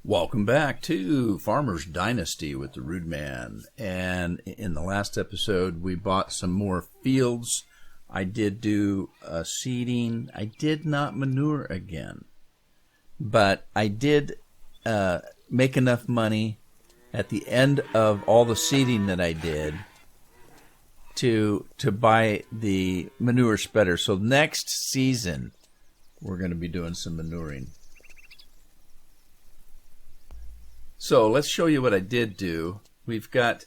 Welcome back to Farmer's Dynasty with the Rude Man. And in the last episode, we bought some more fields. I did do seeding. I did not manure again. But I did make enough money at the end of all the seeding that I did to buy the manure spreader. So next season, we're going to be doing some manuring. So let's show you what I did do. We've got,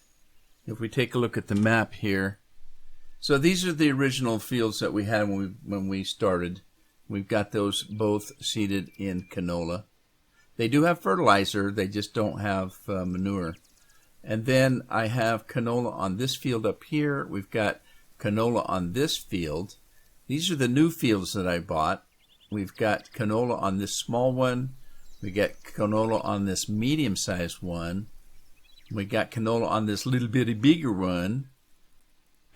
if we take a look at the map here, so these are the original fields that we had when we started. We've got those both seeded in canola. They do have fertilizer, they just don't have manure. And then I have canola on this field up here. We've got canola on this field. These are the new fields that I bought. We've got canola on this small one. We got canola on this medium-sized one. We got canola on this little bitty bigger one.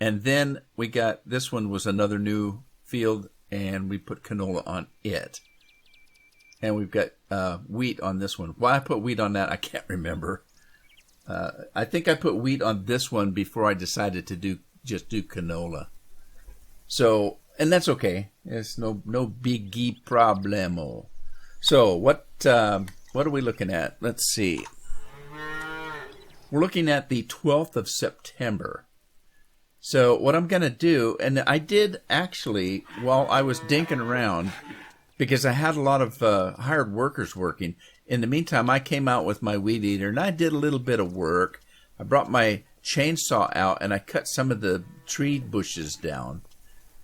And then we got, this one was another new field, and we put canola on it. And we've got wheat on this one. Why I put wheat on that, I can't remember. I think I put wheat on this one before I decided to just do canola. So, and that's okay. It's no biggie problemo. So what are we looking at? Let's see. We're looking at the 12th of September. So what I'm going to do, and I did actually, while I was dinking around, because I had a lot of hired workers working, in the meantime, I came out with my weed eater, and I did a little bit of work. I brought my chainsaw out, and I cut some of the tree bushes down.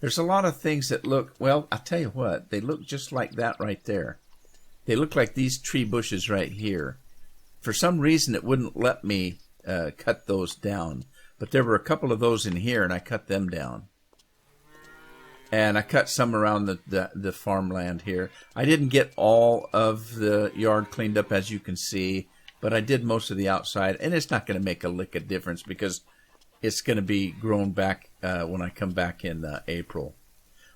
There's a lot of things that look, well, I'll tell you what, they look just like that right there. They look like these tree bushes right here. For some reason, it wouldn't let me cut those down. But there were a couple of those in here, and I cut them down. And I cut some around the farmland here. I didn't get all of the yard cleaned up, as you can see, but I did most of the outside. And it's not going to make a lick of difference because it's going to be grown back when I come back in April.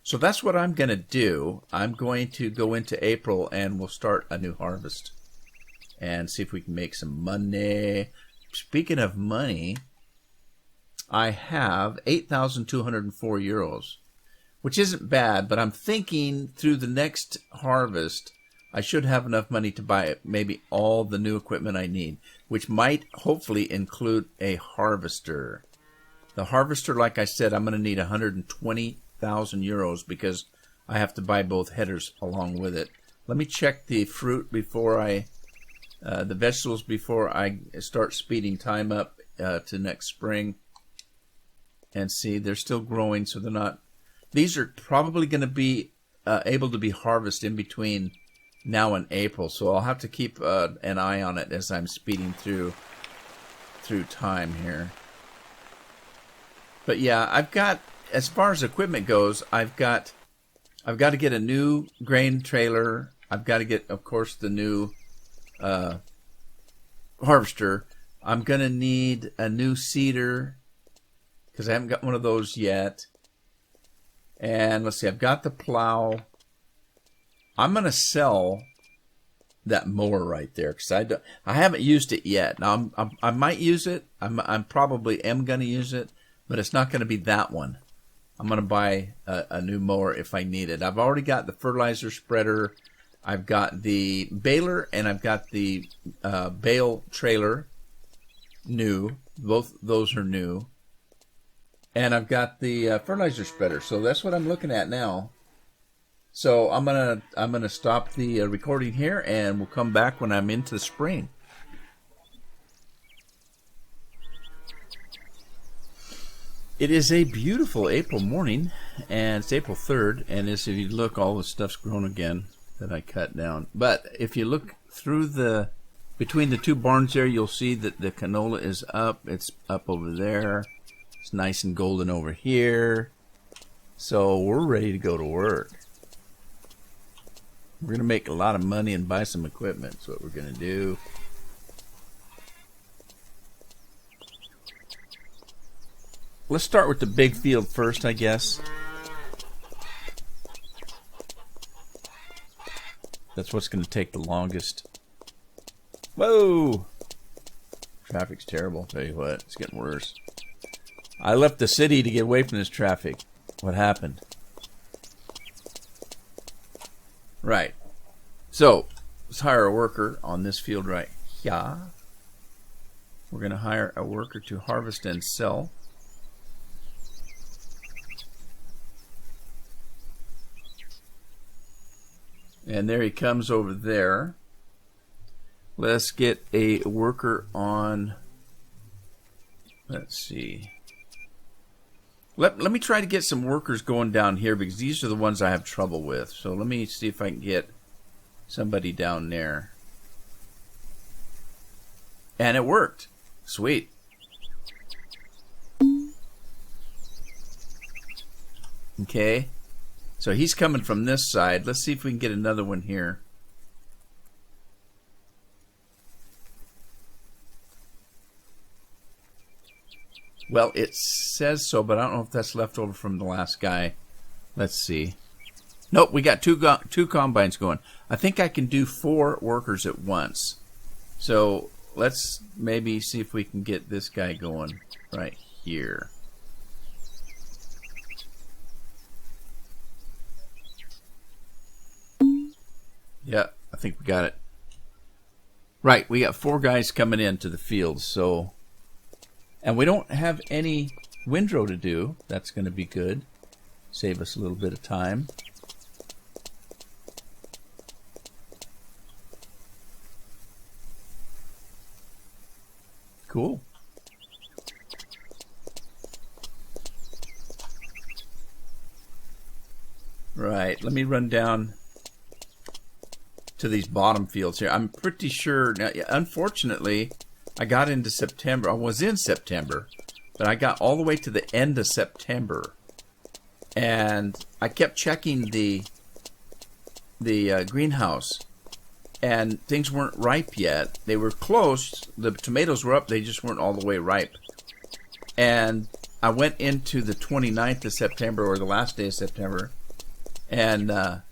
So that's what I'm going to do. I'm going to go into April and we'll start a new harvest and see if we can make some money. Speaking of money, I have 8,204 euros, which isn't bad, but I'm thinking through the next harvest, I should have enough money to buy maybe all the new equipment I need, which might hopefully include a harvester. The harvester, like I said, I'm going to need 120,000 euros because I have to buy both headers along with it. Let me check the fruit before the vegetables before I start speeding time up to next spring. And see, they're still growing, so they're not. These are probably going to be able to be harvested in between now and April, so I'll have to keep an eye on it as I'm speeding through time here. But yeah, I've got, as far as equipment goes, I've got to get a new grain trailer. I've got to get, of course, the new harvester. I'm going to need a new seeder because I haven't got one of those yet. And let's see, I've got the plow. I'm going to sell that mower right there because I haven't used it yet. Now I might use it. I'm probably am going to use it, but it's not going to be that one. I'm going to buy a new mower if I need it. I've already got the fertilizer spreader. I've got the baler, and I've got the bale trailer new. Both those are new. And I've got the fertilizer spreader. So that's what I'm looking at now. So I'm gonna stop the recording here, and we'll come back when I'm into the spring. It is a beautiful April morning, and it's April 3rd, and as if you look, all the stuff's grown again that I cut down. But if you look through between the two barns there, you'll see that the canola is up. It's up over there. It's nice and golden over here. So we're ready to go to work. We're going to make a lot of money and buy some equipment. That's what we're going to do. Let's start with the big field first, I guess. That's what's going to take the longest. Whoa! Traffic's terrible. Tell you what, it's getting worse. I left the city to get away from this traffic. What happened? Right. So, let's hire a worker on this field right here. We're going to hire a worker to harvest and sell. And there he comes over there. Let's get a worker on, let's see. Let me try to get some workers going down here because these are the ones I have trouble with. So let me see if I can get somebody down there. And it worked. Sweet. Okay. So he's coming from this side. Let's see if we can get another one here. Well, it says so, but I don't know if that's left over from the last guy. Let's see. Nope, we got two combines going. I think I can do 4 workers at once. So let's maybe see if we can get this guy going right here. Yeah, I think we got it. Right, we got 4 guys coming into the field, so... And we don't have any windrow to do. That's going to be good. Save us a little bit of time. Cool. Right, let me run down to these bottom fields here. I'm pretty sure, now, unfortunately, I got into September. I was in September, but I got all the way to the end of September. And I kept checking the greenhouse, and things weren't ripe yet. They were close. The tomatoes were up. They just weren't all the way ripe. And I went into the 29th of September, or the last day of September, and I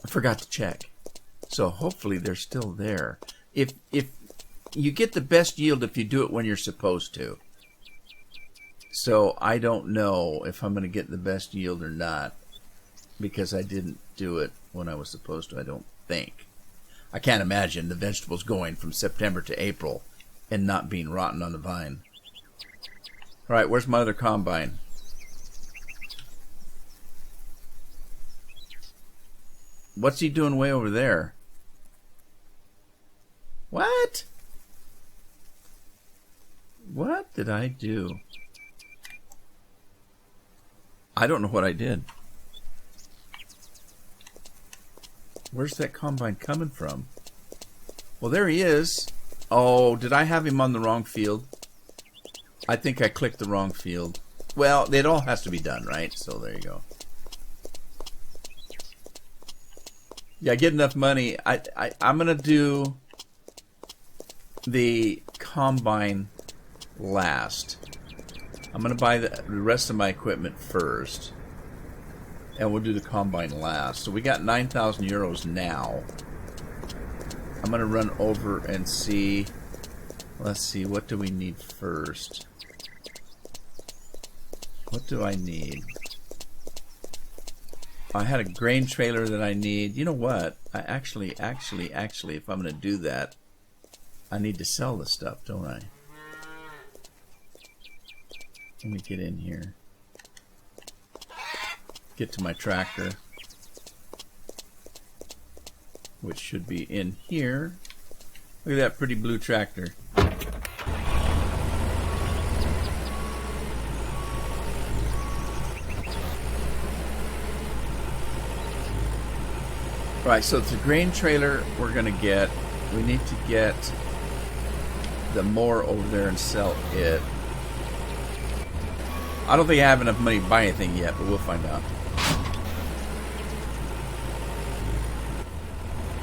forgot to check. So hopefully they're still there. If you get the best yield if you do it when you're supposed to. So I don't know if I'm going to get the best yield or not because I didn't do it when I was supposed to, I don't think. I can't imagine the vegetables going from September to April and not being rotten on the vine. All right, where's my other combine? What's he doing way over there? What? What did I do? I don't know what I did. Where's that combine coming from? Well, there he is. Oh, did I have him on the wrong field? I think I clicked the wrong field. Well, it all has to be done, right? So there you go. Yeah, get enough money. I'm going to do the combine last. I'm going to buy the rest of my equipment first. And we'll do the combine last. So we got 9,000 euros now. I'm going to run over and see. Let's see, what do we need first? What do I need? I had a grain trailer that I need. You know what? I actually, if I'm going to do that, I need to sell the stuff, don't I? Let me get in here. Get to my tractor, which should be in here. Look at that pretty blue tractor. Right, so it's a grain trailer we're going to get. We need to get the mower over there and sell it. I don't think I have enough money to buy anything yet, but we'll find out.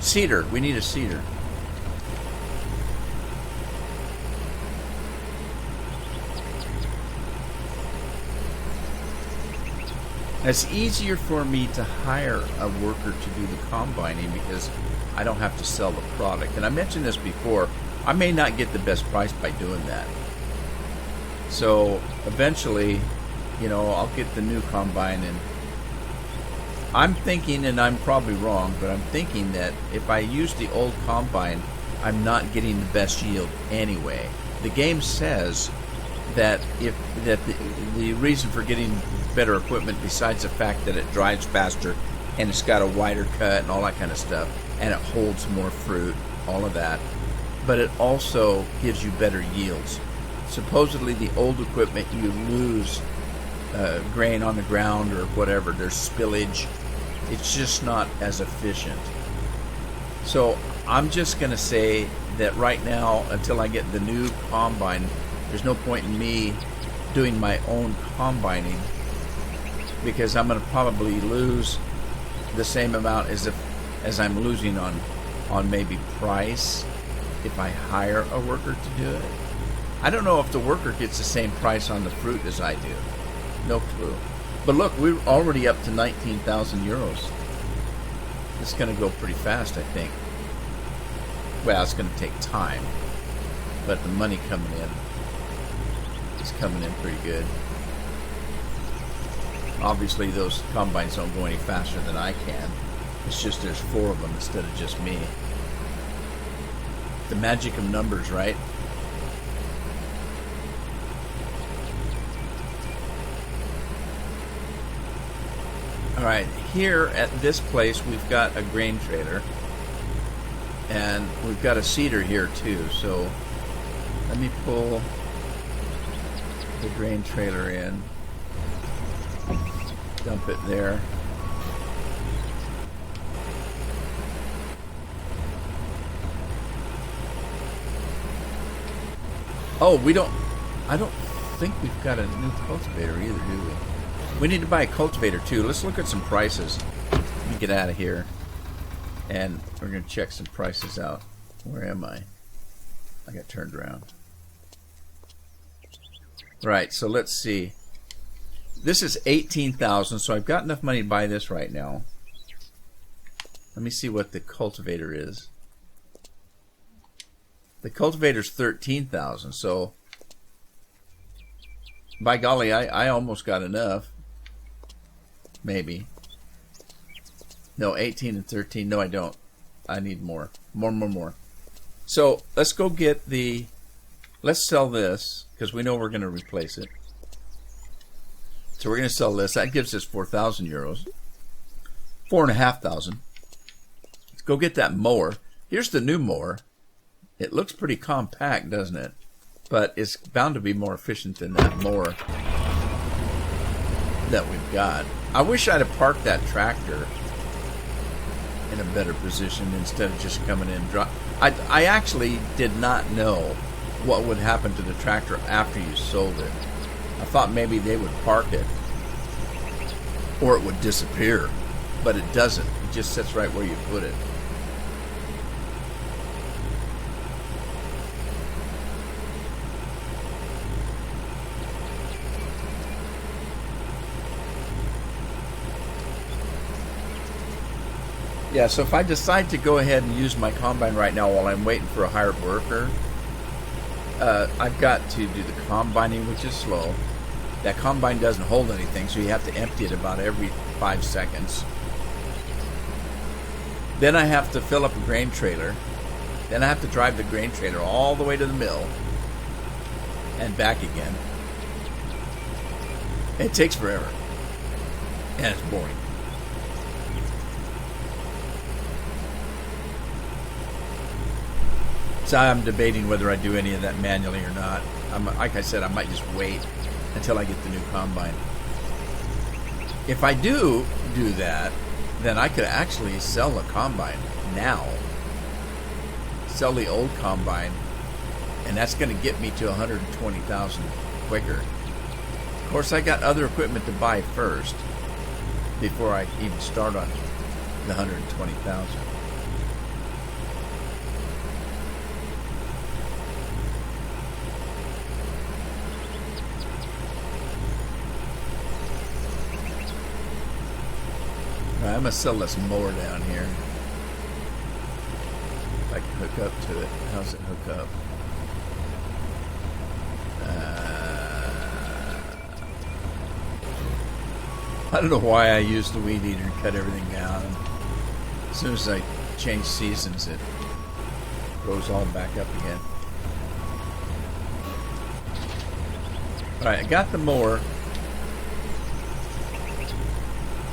Seeder. We need a seeder. It's easier for me to hire a worker to do the combining because I don't have to sell the product. And I mentioned this before, I may not get the best price by doing that. So eventually, you know, I'll get the new combine, and I'm thinking, and I'm probably wrong, but I'm thinking that if I use the old combine, I'm not getting the best yield anyway. The game says that the reason for getting better equipment, besides the fact that it drives faster and it's got a wider cut and all that kind of stuff, and it holds more fruit, all of that, but it also gives you better yields. Supposedly the old equipment, you lose grain on the ground or whatever, there's spillage, it's just not as efficient. So I'm just going to say that right now, until I get the new combine, there's no point in me doing my own combining, because I'm going to probably lose the same amount as I'm losing on maybe price if I hire a worker to do it. I don't know if the worker gets the same price on the fruit as I do. No clue. But look, we're already up to 19,000 euros. It's going to go pretty fast, I think. Well, it's going to take time, but the money coming in is coming in pretty good. Obviously, those combines don't go any faster than I can. It's just there's 4 of them instead of just me. The magic of numbers, right? Alright, here at this place we've got a grain trailer, and we've got a seeder here too, so let me pull the grain trailer in, dump it there. Oh, I don't think we've got a new cultivator either, do we? We need to buy a cultivator too. Let's look at some prices. Let me get out of here, and we're going to check some prices out. Where am I? I got turned around. Right, so let's see. This is 18,000, so I've got enough money to buy this right now. Let me see what the cultivator is. The cultivator's 13,000, so by golly, I almost got enough. Maybe. No, 18 and 13. No, I don't. I need more. More. So let's go get the... Let's sell this, because we know we're going to replace it. So we're going to sell this. That gives us 4,000 euros. 4,500. Let's go get that mower. Here's the new mower. It looks pretty compact, doesn't it? But it's bound to be more efficient than that mower that we've got. I wish I'd have parked that tractor in a better position instead of just coming in dry. I actually did not know what would happen to the tractor after you sold it. I thought maybe they would park it or it would disappear, but it doesn't. It just sits right where you put it. Yeah, so if I decide to go ahead and use my combine right now while I'm waiting for a hired worker, I've got to do the combining, which is slow. That combine doesn't hold anything, so you have to empty it about every 5 seconds. Then I have to fill up a grain trailer. Then I have to drive the grain trailer all the way to the mill and back again. It takes forever, and it's boring. So I'm debating whether I do any of that manually or not. Like I said, I might just wait until I get the new combine. If I do that, then I could actually sell the combine now. Sell the old combine, and that's going to get me to 120,000 quicker. Of course, I got other equipment to buy first before I even start on the 120,000. I'm going to sell this mower down here. hook up to it? How's it hook up? I don't know why I used the weed eater and cut everything down. As soon as I change seasons, it goes all back up again. Alright, I got the mower.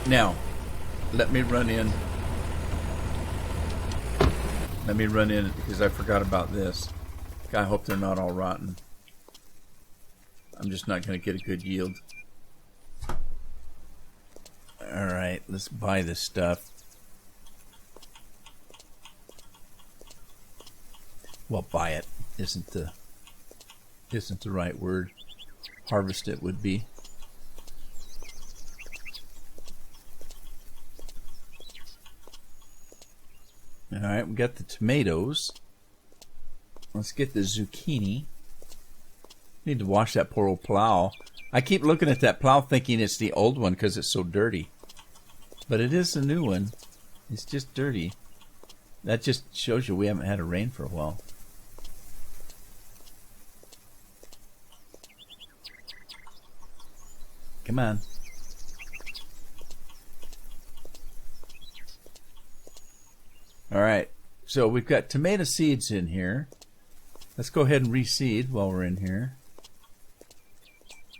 Now, let me run in. Let me run in because I forgot about this. I hope they're not all rotten. I'm just not going to get a good yield. Alright, let's buy this stuff. Well, buy it isn't the right word. Harvest it would be. Alright, we got the tomatoes. Let's get the zucchini. Need to wash that poor old plow. I keep looking at that plow thinking it's the old one because it's so dirty. But it is the new one. It's just dirty. That just shows you we haven't had a rain for a while. Come on. Alright, so we've got tomato seeds in here. Let's go ahead and reseed while we're in here.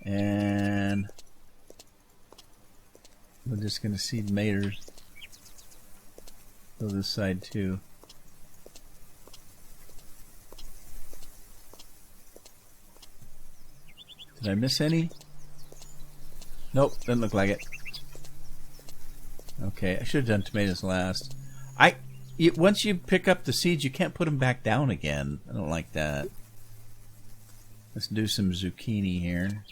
And we're just going to seed tomatoes. Go this side too. Did I miss any? Nope, doesn't look like it. Okay, I should have done tomatoes last. Once you pick up the seeds, you can't put them back down again. I don't like that. Let's do some zucchini here.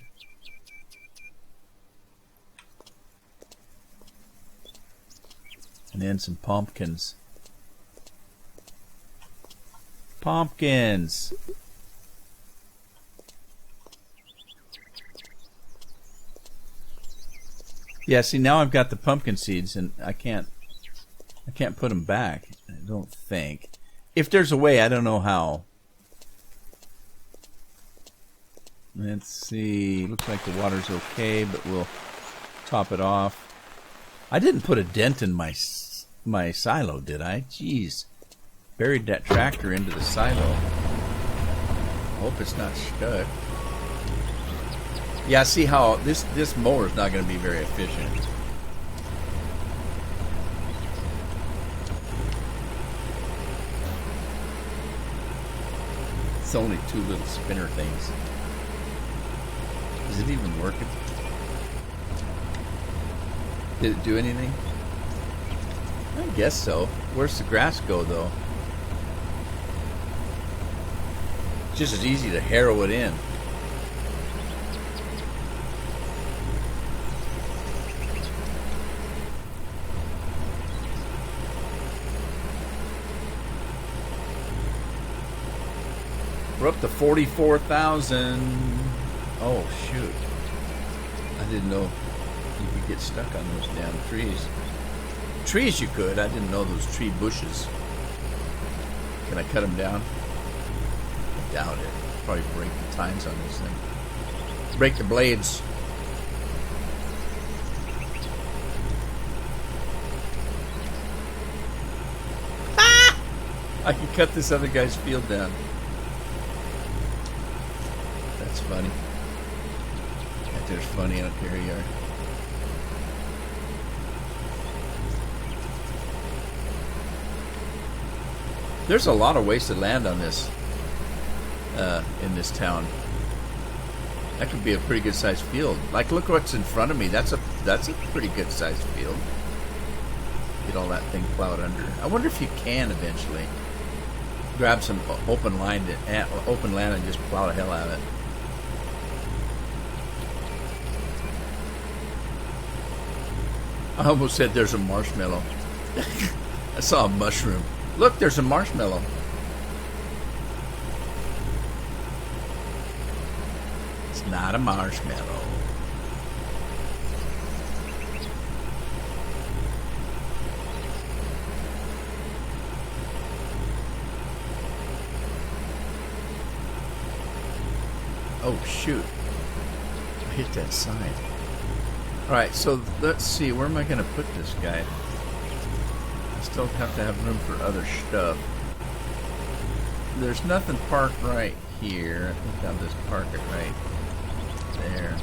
And then some pumpkins. Pumpkins! Yeah, see, now I've got the pumpkin seeds and I can't put them back. I don't think. If there's a way, I don't know how. Let's see. Looks like the water's okay, but we'll top it off. I didn't put a dent in my silo, did I? Jeez. Buried that tractor into the silo. Hope it's not stuck. Yeah, see how this mower is not going to be very efficient. It's only two little spinner things. Is it even working? Did it do anything? I guess so. Where's the grass go, though? It's just as easy to harrow it in. We're up to 44,000. Oh, shoot. I didn't know you could get stuck on those damn trees. Trees you could. I didn't know those tree bushes. Can I cut them down? I doubt it. Probably break the tines on this thing. Break the blades. Ah! I can cut this other guy's field down. That's funny. That there's funny out here, you are. There's a lot of wasted land on this, in this town. That could be a pretty good sized field. Like, look what's in front of me. That's a pretty good sized field. Get all that thing plowed under. I wonder if you can eventually grab some open land and just plow the hell out of it. I almost said there's a marshmallow. I saw a mushroom. Look, there's a marshmallow. It's not a marshmallow. Oh, shoot. I hit that side. Alright, so let's see. Where am I going to put this guy? I still have to have room for other stuff. There's nothing parked right here. I think I'll just park it right there.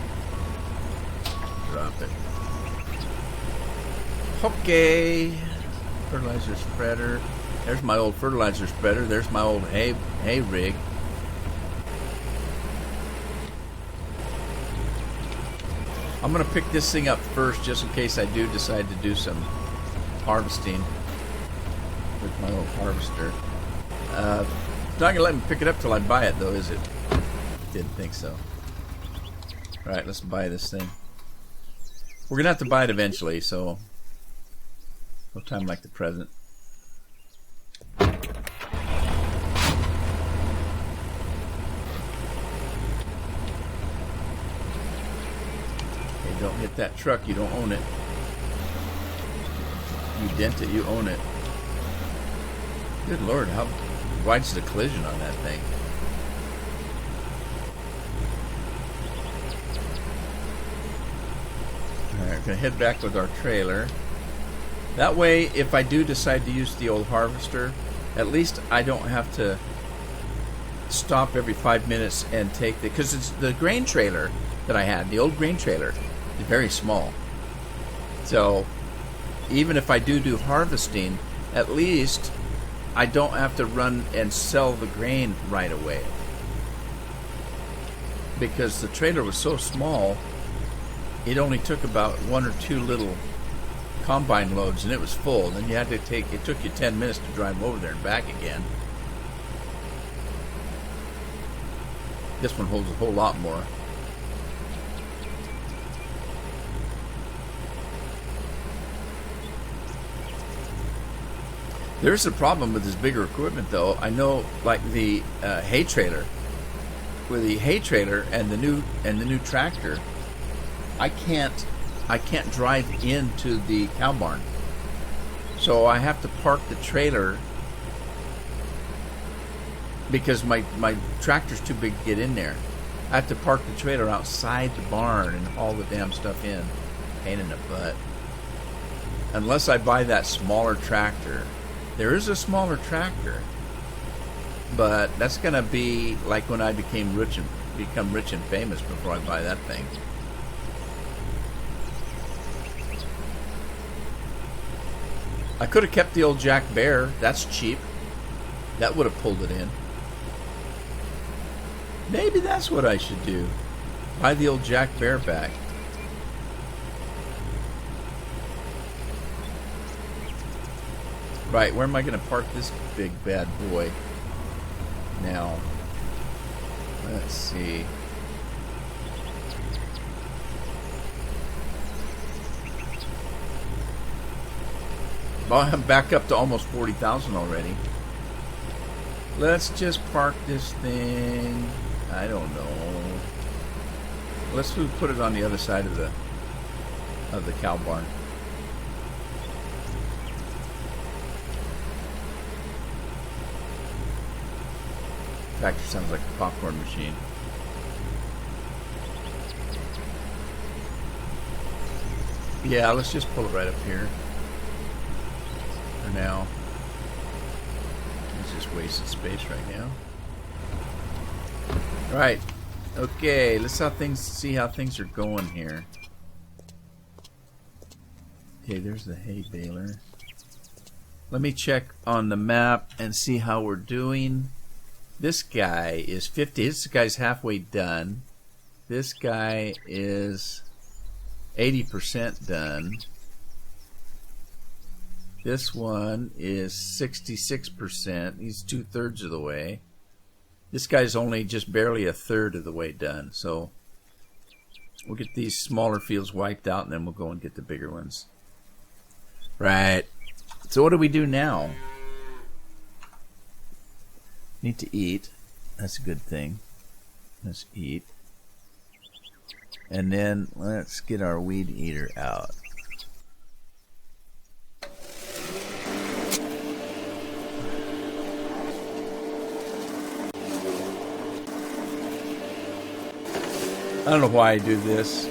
Drop it. Okay. Fertilizer spreader. There's my old fertilizer spreader. There's my old hay rig. I'm going to pick this thing up first just in case I do decide to do some harvesting with my old harvester. It's not going to let me pick it up till I buy it though, is it? Didn't think so. Alright, let's buy this thing. We're going to have to buy it eventually, so no time like the present. Okay, don't hit that truck, you don't own it. You dent it, you own it. Good Lord, how wide's the collision on that thing? Alright, we're going to head back with our trailer. That way, if I do decide to use the old harvester, at least I don't have to stop every 5 minutes and take the... Because it's the grain trailer that I had, the old grain trailer, is very small. So, even if I do harvesting, at least I don't have to run and sell the grain right away. Because the trailer was so small, it only took about 1 or 2 little combine loads and it was full. Then you had to take, it took you 10 minutes to drive over there and back again. This one holds a whole lot more. There's a problem with this bigger equipment though. I know, like the hay trailer, with the hay trailer and the new tractor, I can't drive into the cow barn. So I have to park the trailer because my tractor's too big to get in there. I have to park the trailer outside the barn and haul the damn stuff in. Pain in the butt. Unless I buy that smaller tractor. There is a smaller tractor, but that's gonna be like when I become rich and famous before I buy that thing. I could have kept the old Jack Bear. That's cheap. That would have pulled it in. Maybe that's what I should do. Buy the old Jack Bear back. Right, where am I going to park this big bad boy? Now, let's see. Well, I'm back up to almost 40,000 already. Let's just park this thing. I don't know. Let's put it on the other side of the cow barn. Tractor sounds like a popcorn machine. Yeah, let's just pull it right up here. For now. It's just wasted space right now. Right. Okay, let's see how things are going here. Okay, there's the hay baler. Let me check on the map and see how we're doing. This guy is 50. This guy's halfway done. This guy is 80% done. This one is 66%. He's 2/3 of the way. This guy's only just barely 1/3 of the way done. So we'll get these smaller fields wiped out and then we'll go and get the bigger ones. Right. So what do we do now? Need to eat. That's a good thing. Let's eat. And then let's get our weed eater out. I don't know why I do this.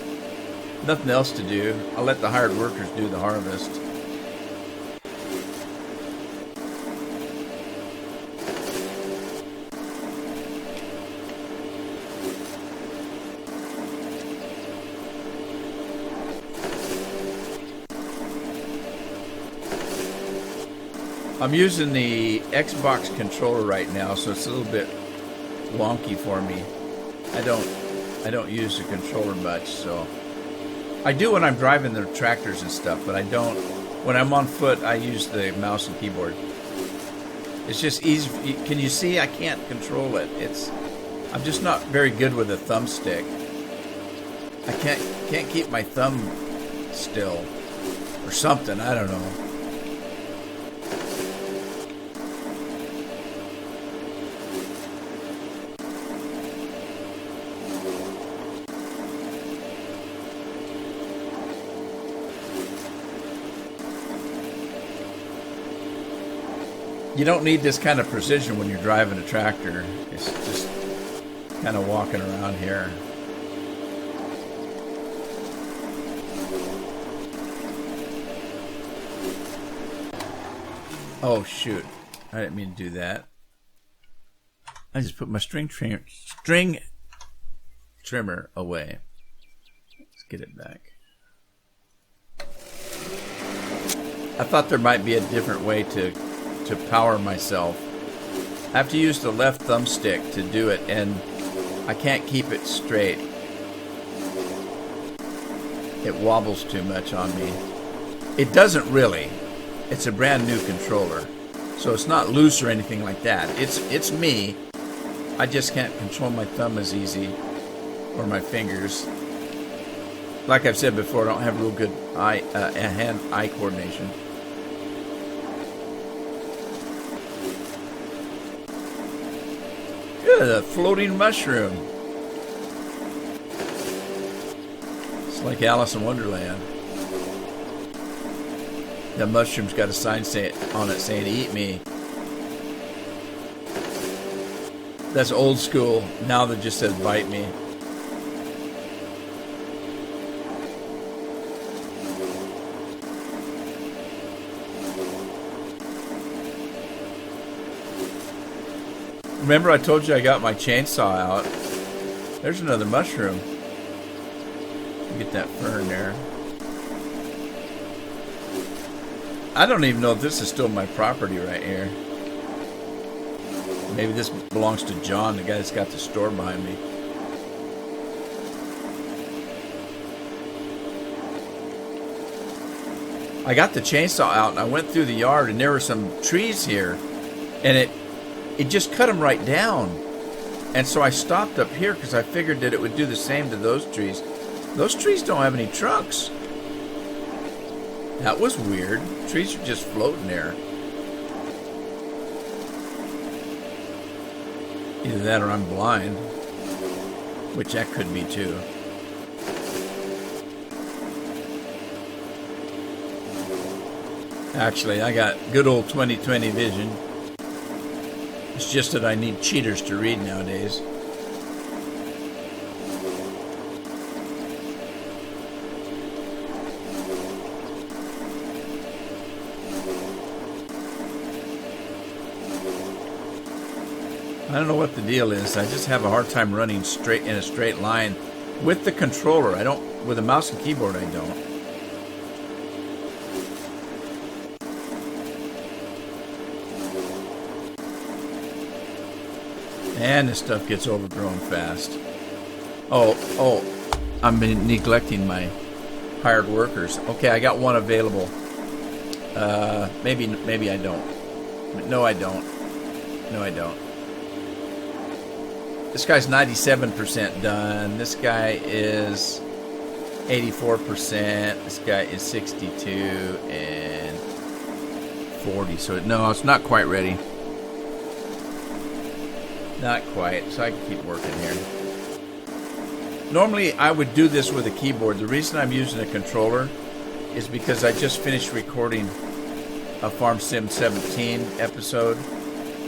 Nothing else to do. I'll let the hired workers do the harvest. I'm using the Xbox controller right now, so it's a little bit wonky for me. I don't use the controller much, so I do when I'm driving the tractors and stuff, but I don't when I'm on foot. I use the mouse and keyboard. It's just easy. Can you see? I can't control it. I'm just not very good with a thumbstick. I can't keep my thumb still or something. I don't know. You don't need this kind of precision when you're driving a tractor. It's just kind of walking around here. Oh, shoot. I didn't mean to do that. I just put my string trimmer away. Let's get it back. I thought there might be a different way to power myself. I have to use the left thumbstick to do it, and I can't keep it straight. It wobbles too much on me. It doesn't really. It's a brand new controller, so it's not loose or anything like that. It's me. I just can't control my thumb as easy, or my fingers. Like I've said before, I don't have real good hand-eye coordination. The floating mushroom. It's like Alice in Wonderland. The mushroom's got a sign on it saying, "Eat me." That's old school. Now that just says, "Bite me." Remember I told you I got my chainsaw out. There's another mushroom. Get that fern there. I don't even know if this is still my property right here. Maybe this belongs to John, the guy that's got the store behind me. I got the chainsaw out and I went through the yard and there were some trees here and it just cut them right down. And so I stopped up here because I figured that it would do the same to those trees. Those trees don't have any trunks. That was weird. Trees are just floating there. Either that or I'm blind, which that could be too. Actually, I got good old 20/20 vision. It's just that I need cheaters to read nowadays. I don't know what the deal is. I just have a hard time running straight in a straight line with the controller. I don't, with a mouse and keyboard, I don't. And this stuff gets overgrown fast. Oh, I'm neglecting my hired workers. Okay, I got one available. Maybe I don't. No, I don't. No, I don't. This guy's 97% done. This guy is 84%. This guy is 62 and 40. So no, it's not quite ready. Not quite, so I can keep working here. Normally, I would do this with a keyboard. The reason I'm using a controller is because I just finished recording a Farm Sim 17 episode,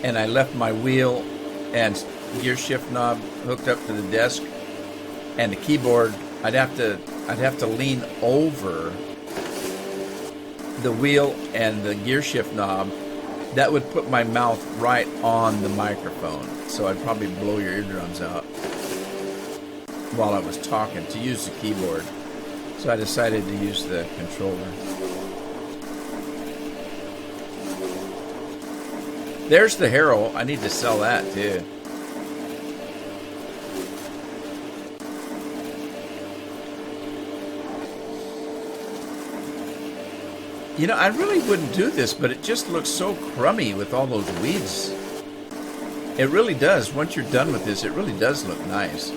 and I left my wheel and gear shift knob hooked up to the desk, and the keyboard, I'd have to lean over the wheel and the gear shift knob. That would put my mouth right on the microphone, so I'd probably blow your eardrums out while I was talking to use the keyboard. So I decided to use the controller. There's the Harrow. I need to sell that too. You know, I really wouldn't do this, but it just looks so crummy with all those weeds. It really does. Once you're done with this, it really does look nice.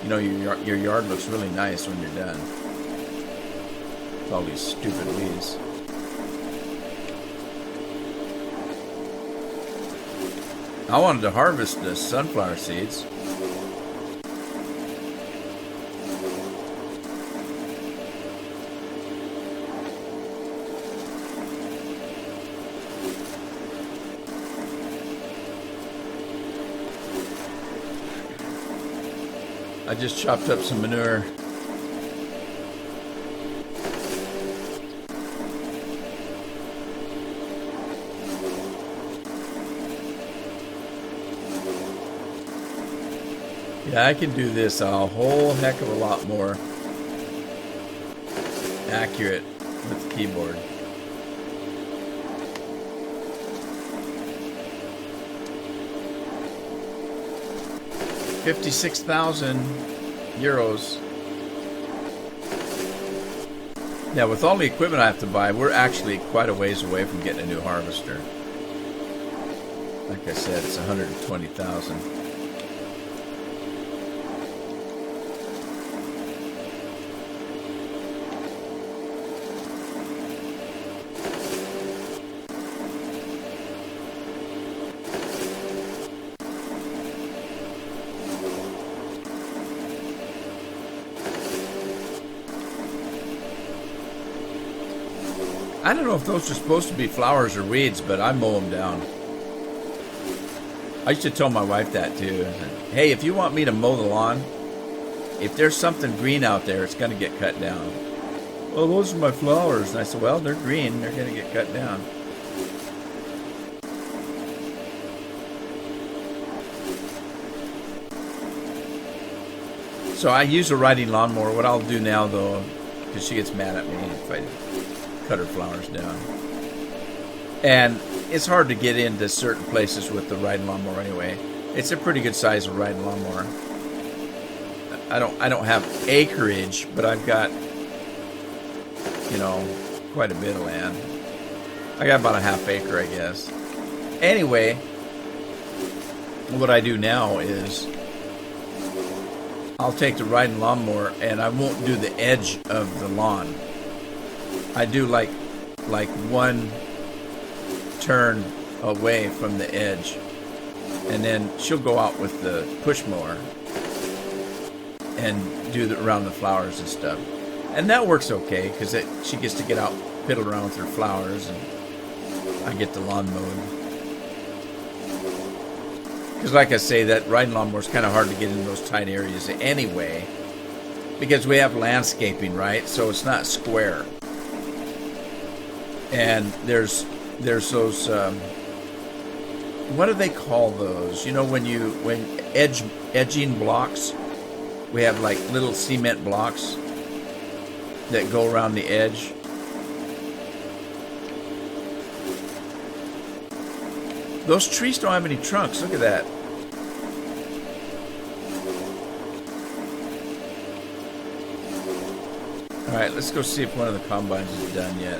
You know, your yard looks really nice when you're done. With all these stupid weeds. I wanted to harvest the sunflower seeds. I just chopped up some manure. Yeah, I can do this a whole heck of a lot more accurate with the keyboard. €56,000. Now, with all the equipment I have to buy, we're actually quite a ways away from getting a new harvester. Like I said, it's $120,000. I don't know if those are supposed to be flowers or weeds, but I mow them down. I used to tell my wife that too. Hey, if you want me to mow the lawn, if there's something green out there, it's going to get cut down. Well, those are my flowers. And I said, well, they're green. They're going to get cut down. So I use a riding lawnmower. What I'll do now, though, because she gets mad at me if I cut her flowers down. And it's hard to get into certain places with the riding lawnmower anyway. It's a pretty good size of riding lawnmower. I don't have acreage, but I've got, you know, quite a bit of land. I got about a half acre, I guess. Anyway, what I do now is I'll take the riding lawnmower and I won't do the edge of the lawn. I do like one turn away from the edge, and then she'll go out with the push mower and do around the flowers and stuff, and that works okay because she gets to get out, piddle around with her flowers, and I get the lawn mowed. Because like I say, that riding lawnmower is kind of hard to get in those tight areas anyway, because we have landscaping, right? So it's not square. And there's those what do they call those? You know, when edging blocks, we have like little cement blocks that go around the edge. Those trees don't have any trunks. Look at that. All right, let's go see if one of the combines is done yet.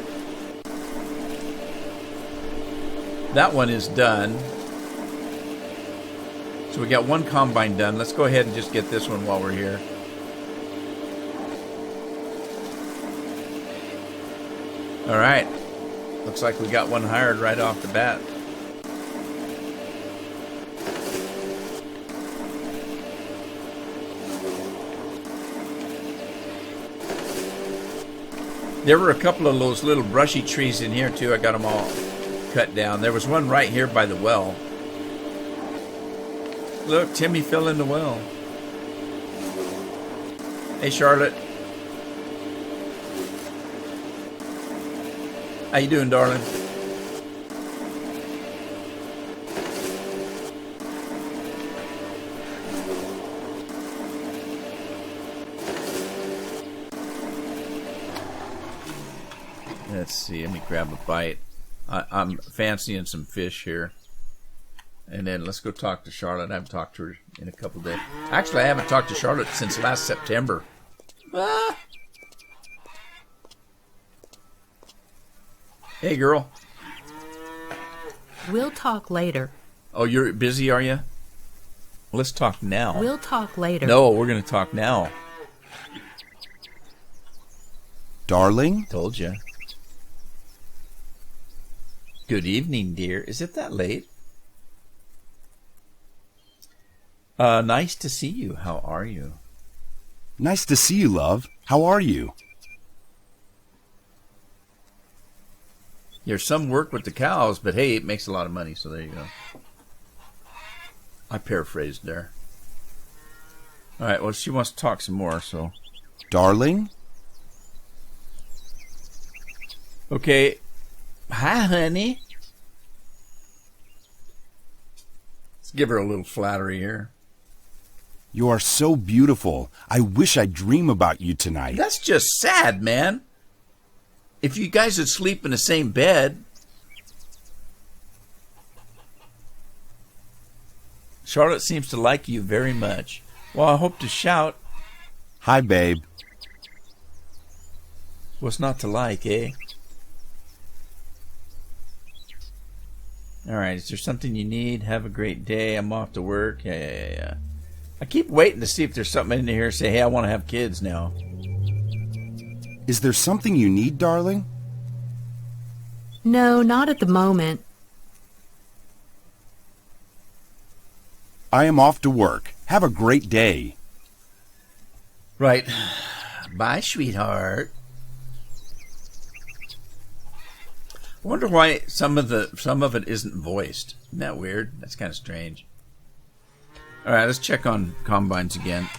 That one is done. So we got one combine done. Let's go ahead and just get this one while we're here. All right. Looks like we got one hired right off the bat. There were a couple of those little brushy trees in here too. I got them all cut down. There was one right here by the well. Look, Timmy fell in the well. Hey, Charlotte. How you doing, darling? Let's see. Let me grab a bite. I'm fancying some fish here. And then let's go talk to Charlotte. I haven't talked to her in a couple days. Actually, I haven't talked to Charlotte since last September. Ah. Hey, girl. We'll talk later. Oh, you're busy, are you? Let's talk now. We'll talk later. No, we're going to talk now. Darling? Told you. Good evening, dear. Is it that late? Nice to see you. How are you? Nice to see you, love. How are you? There's some work with the cows, but hey, it makes a lot of money, so there you go. I paraphrased there. All right, well, she wants to talk some more, so. Darling? Okay. Hi, honey. Let's give her a little flattery here. You are so beautiful. I wish I'd dream about you tonight. That's just sad, man. If you guys would sleep in the same bed. Charlotte seems to like you very much. Well, I hope to shout. Hi, babe. What's not to like, eh? All right, is there something you need? Have a great day. I'm off to work. Yeah. I keep waiting to see if there's something in here. Say, hey, I want to have kids now. Is there something you need, darling? No, not at the moment. I am off to work. Have a great day. Right. Bye, sweetheart. I wonder why some of it isn't voiced. Isn't that weird? That's kind of strange. All right, let's check on combines again.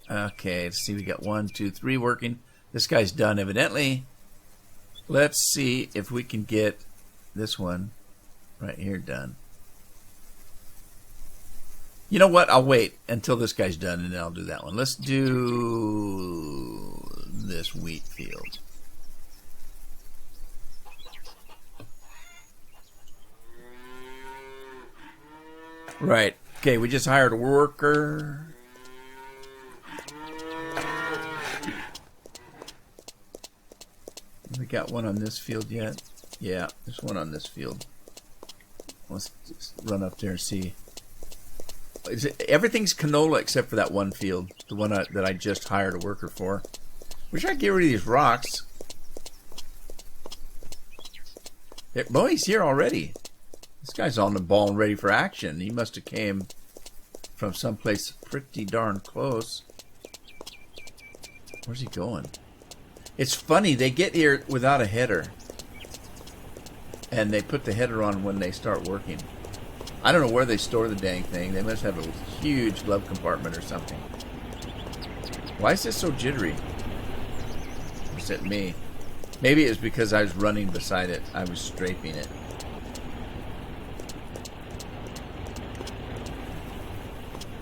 Okay, let's see. We got 1, 2, 3 working. This guy's done, evidently. Let's see if we can get this one right here done. You know what? I'll wait until this guy's done, and then I'll do that one. Let's do this wheat field. Right. Okay, we just hired a worker. We got one on this field yet? Yeah, there's one on this field. Let's just run up there and see. Everything's canola except for that one field, the one that I just hired a worker for. Wish I'd get rid of these rocks. Oh, he's here already. This guy's on the ball and ready for action. He must have came from someplace pretty darn close. Where's he going? It's funny, they get here without a header. And they put the header on when they start working. I don't know where they store the dang thing. They must have a huge glove compartment or something. Why is this so jittery? Or is it me? Maybe it was because I was running beside it. I was strafing it.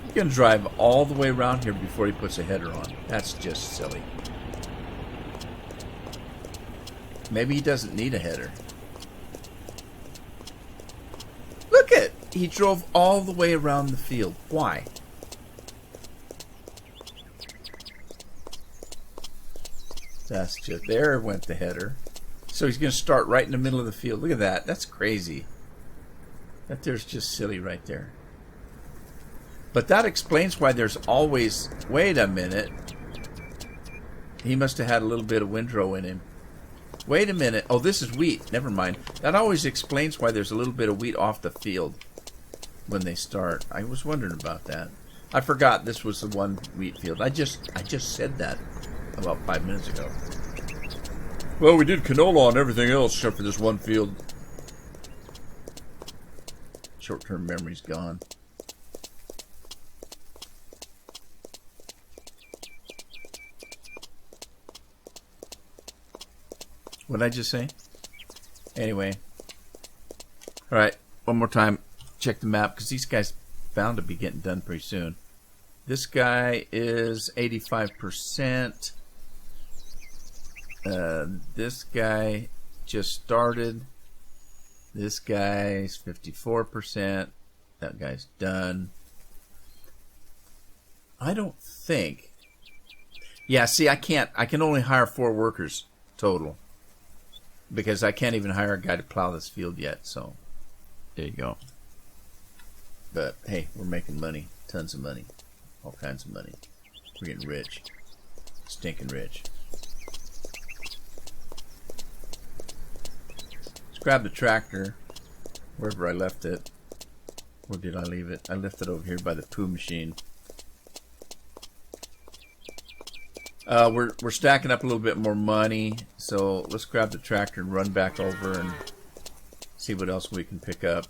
He's going to drive all the way around here before he puts a header on. That's just silly. Maybe he doesn't need a header. Look at! He drove all the way around the field. Why? That's just... There went the header. So he's going to start right in the middle of the field. Look at that. That's crazy. That there's just silly right there. But that explains why there's always... Wait a minute. He must have had a little bit of windrow in him. Wait a minute. Oh, this is wheat. Never mind. That always explains why there's a little bit of wheat off the field when they start. I was wondering about that. I forgot this was the one wheat field. I just said that about 5 minutes ago. Well, we did canola on everything else except for this one field. Short-term memory's gone. What did I just say? Anyway. Alright, one more time. Check the map, because these guys bound to be getting done pretty soon. This guy is 85%. This guy just started. This guy's 54%. That guy's done. I don't think. Yeah, see, I can only hire 4 workers total. Because I can't even hire a guy to plow this field yet, so there you go. But hey, we're making money. Tons of money. All kinds of money. We're getting rich. Stinking rich. Let's grab the tractor. Wherever I left it. Where did I leave it? I left it over here by the poo machine. We're stacking up a little bit more money, so let's grab the tractor and run back over and see what else we can pick up.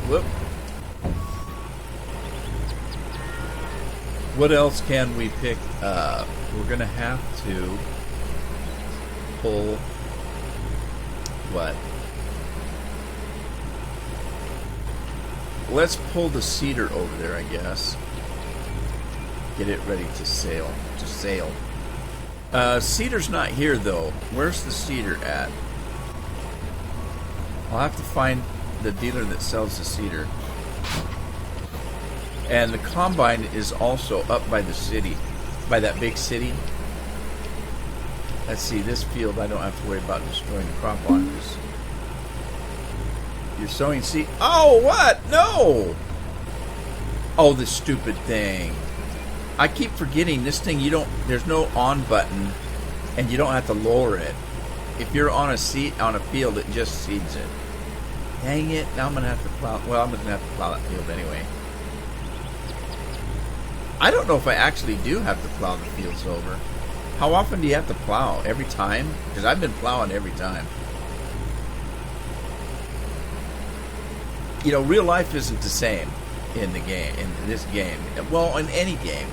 Whoop. What else can we pick up? We're gonna have to pull what? Let's pull the cedar over there, I guess. Get it ready to sail. Cedar's not here though. Where's the cedar at? I'll have to find the dealer that sells the cedar. And the combine is also up by the city, by that big city. Let's see, this field I don't have to worry about destroying the crop on, because you're sowing seed. Oh, what? No! Oh, this stupid thing. I keep forgetting this thing. There's no on button, and you don't have to lower it. If you're on a field, it just seeds it. Dang it! Now I'm gonna have to plow. Well, I'm gonna have to plow that field anyway. I don't know if I actually do have to plow the fields over. How often do you have to plow? Every time? Because I've been plowing every time. You know, real life isn't the same in the game. In this game, well, in any game.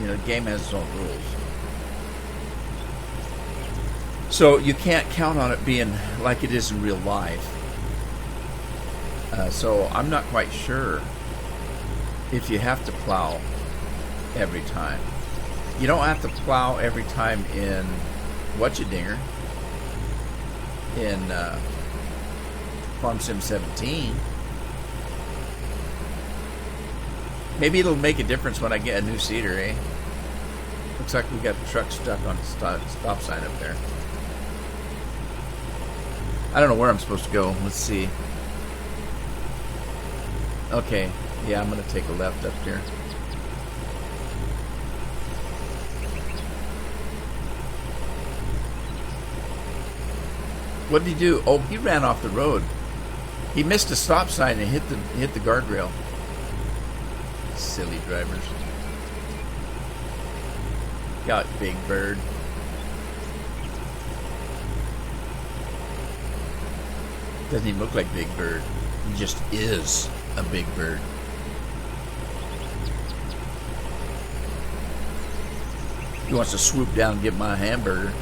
You know, the game has its own rules. So you can't count on it being like it is in real life. So I'm not quite sure if you have to plow every time. You don't have to plow every time in Whatcha-Dinger in Farm Sim 17. Maybe it'll make a difference when I get a new seeder, eh? Looks like we got the truck stuck on the stop sign up there. I don't know where I'm supposed to go. Let's see. Okay, yeah, I'm going to take a left up here. What did he do? Oh, he ran off the road. He missed a stop sign and hit the guardrail. Silly drivers. Got Big Bird. Doesn't even look like Big Bird. He just is a big bird. He wants to swoop down and get my hamburger.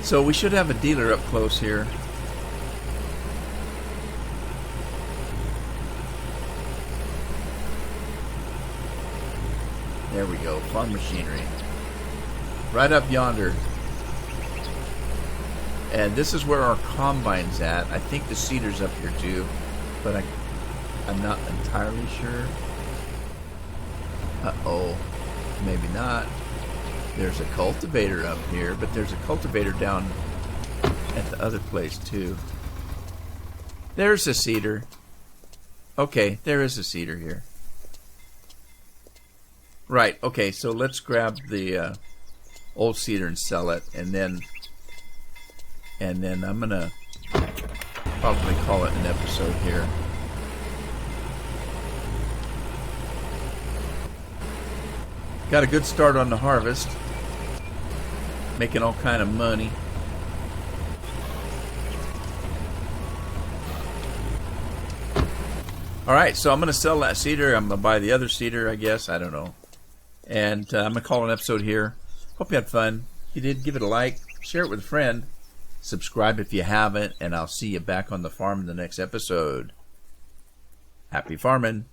So we should have a dealer up close here. There we go, farm machinery. Right up yonder. And this is where our combine's at. I think the seeder's up here too, but I'm not entirely sure. Uh-oh, maybe not. There's a cultivator up here, but there's a cultivator down at the other place too. There's a seeder. Okay, there is a seeder here. Right, okay, so let's grab the old seeder and sell it, and then I'm gonna probably call it an episode here. Got a good start on the harvest. Making all kind of money. All right, so I'm going to sell that cedar. I'm going to buy the other cedar, I guess. I don't know. And I'm going to call an episode here. Hope you had fun. If you did, give it a like. Share it with a friend. Subscribe if you haven't. And I'll see you back on the farm in the next episode. Happy farming.